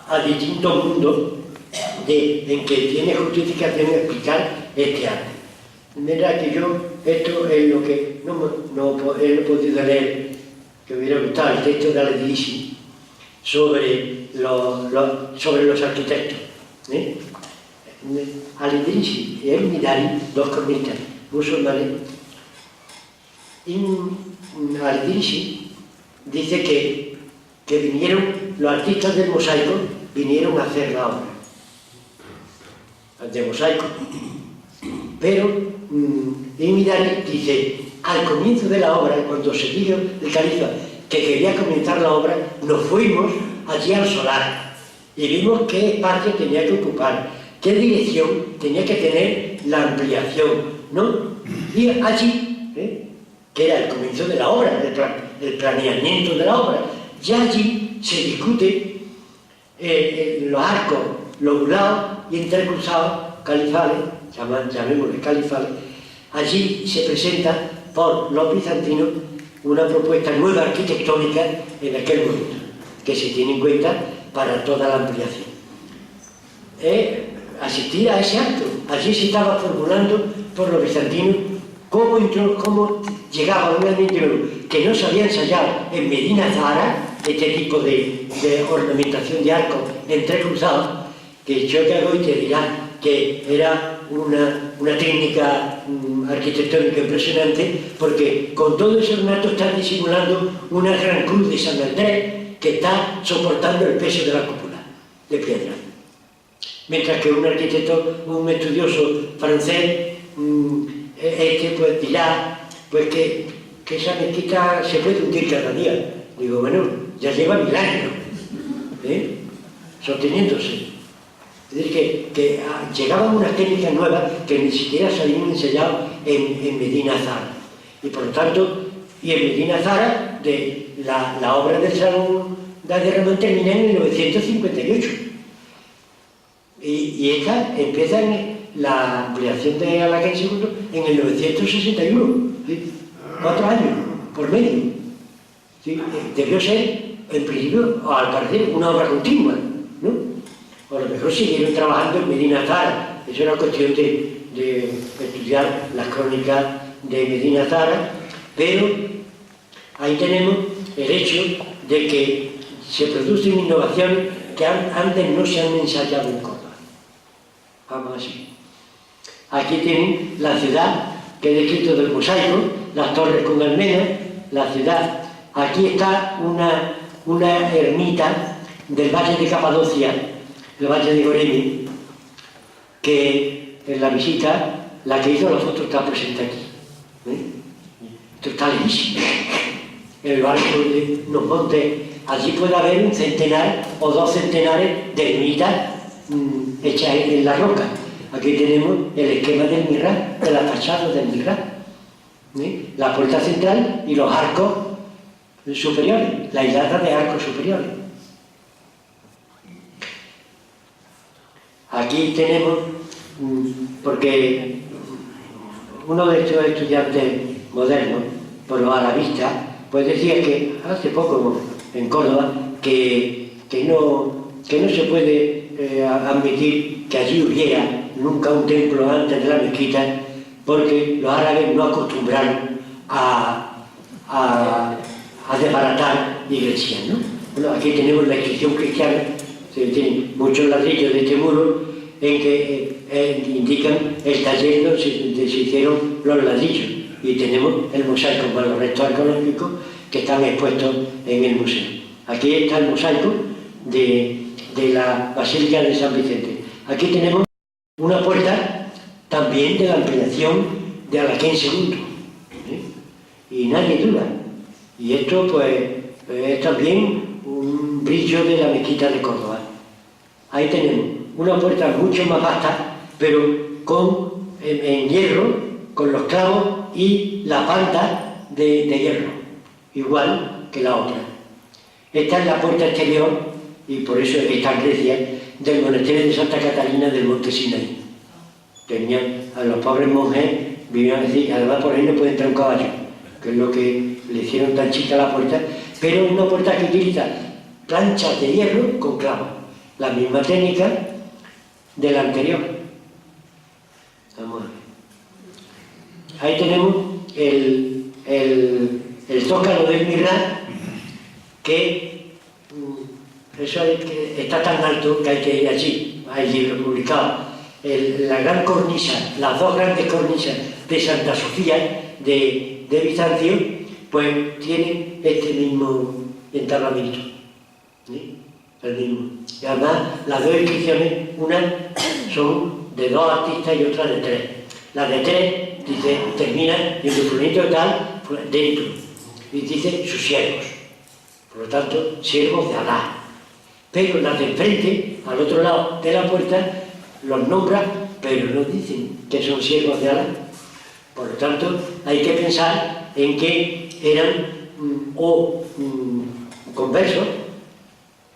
a distintos mundos en que tiene justificación explicar este arte. De manera que yo, esto es lo que no he podido leer, que me hubiera gustado, el texto de Al-Idrisi sobre los arquitectos. Al-Idrisi y el Midari, dos cronistas musulmanes, Al-Idrisi dice que vinieron, los artistas del mosaico vinieron a hacer la obra de mosaico. Pero Midari dice, al comienzo de la obra, cuando se dijo el califa que quería comenzar la obra, nos fuimos allí al solar y vimos qué espacio tenía que ocupar, qué dirección tenía que tener la ampliación, ¿no? Y allí, que era el comienzo de la obra, el planeamiento de la obra, ya allí se discute los arcos lobulados y entrecruzados califales, llamémosle califales. Allí se presenta por los bizantinos una propuesta nueva arquitectónica en aquel momento, que se tiene en cuenta para toda la ampliación. Asistir a ese acto, allí se estaba formulando por los bizantinos cómo llegaba un elemento que no se había ensayado en Medina Zahara, este tipo de ornamentación de arcos entrecruzados, que Chocagoy te dirá que era una técnica arquitectónica impresionante, porque con todo ese ornato está disimulando una gran cruz de San Andrés que está soportando el peso de la cúpula de piedra. Mientras que un arquitecto, un estudioso francés, pues dirá pues que esa mezquita se puede hundir cada día. Digo, bueno, ya lleva 1000 años sosteniéndose. Es decir, que llegaban unas técnicas nuevas que ni siquiera se habían ensayado en Medina Zahara. Y por lo tanto, en Medina Zahara, la obra del Salón de Ramón termina en 1958. Y esta empieza en la ampliación de Alhazen II en el 961. ¿Sí? 4 años por medio. ¿Sí? Debió ser, en principio, o al parecer, una obra continua, ¿no? O a lo mejor siguieron trabajando en Medina Zahara. Es una cuestión de estudiar las crónicas de Medina Zahara, pero ahí tenemos el hecho de que se producen innovaciones que antes no se han ensayado en Córdoba. Vamos así. Aquí tienen la ciudad que he descrito del mosaico, las torres con almenas, la ciudad. Aquí está una ermita del Valle de Capadocia, el Valle de Goremi, que en la visita, la que hizo la foto está presente aquí. Esto está lejísimo. En el barco de los montes, allí puede haber un centenar o 2 centenares de ermitas hechas en la roca. Aquí tenemos el esquema del mihrab, de la fachada del mihrab. La puerta central y los arcos superiores, la hilada de arcos superiores. Aquí tenemos, porque uno de estos estudiantes modernos, por los arabistas, pues decía que hace poco en Córdoba que no se puede admitir que allí hubiera nunca un templo antes de la mezquita, porque los árabes no acostumbraron a desbaratar iglesias, ¿no? Bueno, aquí tenemos la inscripción cristiana, se tienen muchos ladrillos de este muro en que indican el taller donde se hicieron los ladrillos, y tenemos el mosaico con los restos arqueológicos que están expuestos en el museo. Aquí está el mosaico de la Basílica de San Vicente. Aquí tenemos una puerta también de la ampliación de Alhazen II, y nadie duda. Y esto pues es también un brillo de la mezquita de Córdoba. Ahí tenemos una puerta mucho más vasta, pero en hierro, con los clavos y la panta de hierro, igual que la otra. Esta es la puerta exterior, y por eso está en Grecia, del monasterio de Santa Catalina del Monte Sinaí. Tenían a los pobres monjes, vivían así, además por ahí no puede entrar un caballo, que es lo que le hicieron tan chica la puerta, pero una puerta que utiliza planchas de hierro con clavos, la misma técnica de la anterior. Vamos a ver. Ahí tenemos el zócalo del Mirrad, que eso es que está tan alto que hay que ir allí, hay libros publicados. La gran cornisa, las dos grandes cornisas de Santa Sofía de Bizancio, pues tienen este mismo entablamento, ¿sí? El mismo. Y además las dos inscripciones, una son de dos artistas y otra de tres. La de tres dice, termina en el planeta tal, dentro, y dice sus siervos, por lo tanto, siervos de Alá. Pero las de enfrente, al otro lado de la puerta, los nombra, pero no dicen que son siervos de Alá. Por lo tanto, hay que pensar en que eran conversos,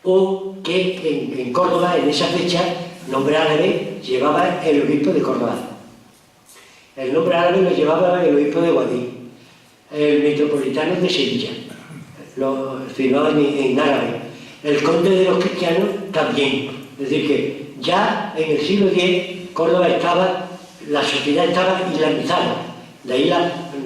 o que en Córdoba, en esa fecha, nombre árabe llevaba el obispo de Córdoba. El nombre árabe lo llevaba el obispo de Guadix, el metropolitano de Sevilla, lo firmaban en árabe. El conde de los cristianos también. Es decir, que ya en el siglo X Córdoba la sociedad estaba islamizada. De ahí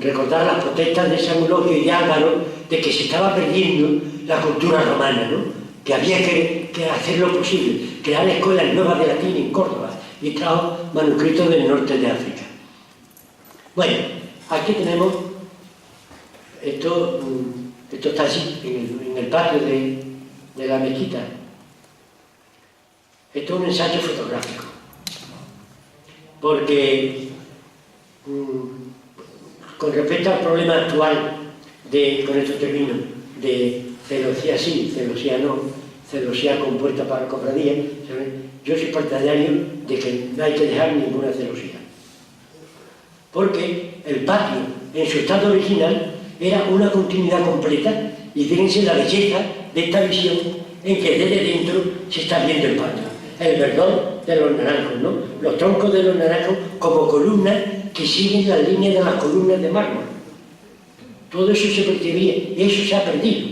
recordar las protestas de San Eulogio y de Álvaro de que se estaba perdiendo la cultura romana, ¿no? Que había que hacer lo posible, crear escuelas nuevas de latín en Córdoba, y trajo manuscritos del norte de África. Bueno, aquí tenemos, esto está así, en el patio de la mezquita. Esto es un ensayo fotográfico, porque con respecto al problema actual con esto termino, de celosía sí, celosía no, celosía compuesta para cofradía, yo soy partidario de que no hay que dejar ninguna celosía, porque el patio en su estado original era una continuidad completa, y fíjense la belleza de esta visión en que desde dentro se está viendo el patio, el verdor de los naranjos, ¿no? Los troncos de los naranjos como columnas que siguen las líneas de las columnas de mármol. Todo eso se percibía, y eso se ha perdido.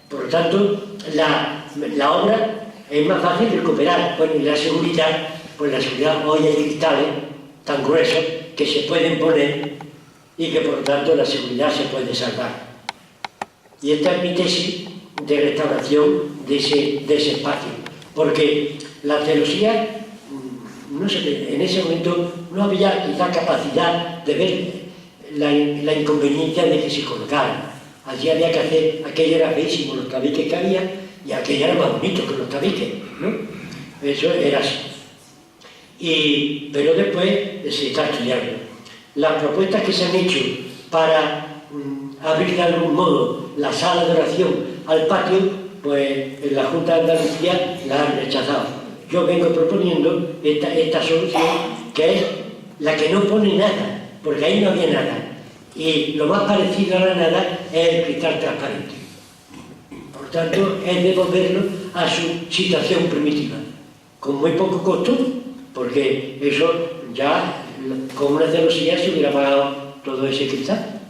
Por lo tanto, la obra es más fácil de recuperar. Bueno, y la seguridad, pues la seguridad, hoy hay cristales tan gruesos que se pueden poner, y que por lo tanto la seguridad se puede salvar. Y esta es mi tesis de restauración de ese espacio, porque la celosía, no sé, en ese momento no había quizá capacidad de ver la inconveniencia de que se colocara. Allí había que hacer, aquello era feísimo, los tabiques que había, y aquello era más bonito que los tabiques, ¿no? Eso era así. Pero después se está estudiando. Las propuestas que se han hecho para abrir de algún modo la sala de oración al patio, pues en la Junta de Andalucía la han rechazado. Yo vengo proponiendo esta solución, que es la que no pone nada, porque ahí no había nada. Y lo más parecido a la nada es el cristal transparente. Por tanto, es devolverlo a su situación primitiva, con muy poco costo, porque eso ya, con una celosía, se hubiera pagado todo ese cristal.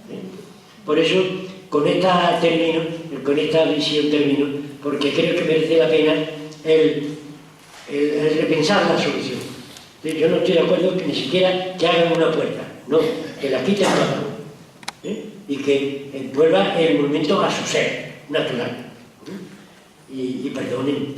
Por eso, con esta visión termino, porque creo que merece la pena el repensar la solución. Yo no estoy de acuerdo que ni siquiera que hagan una puerta, no, que la quiten toda, y que vuelva el movimiento a su ser natural. Y perdonen.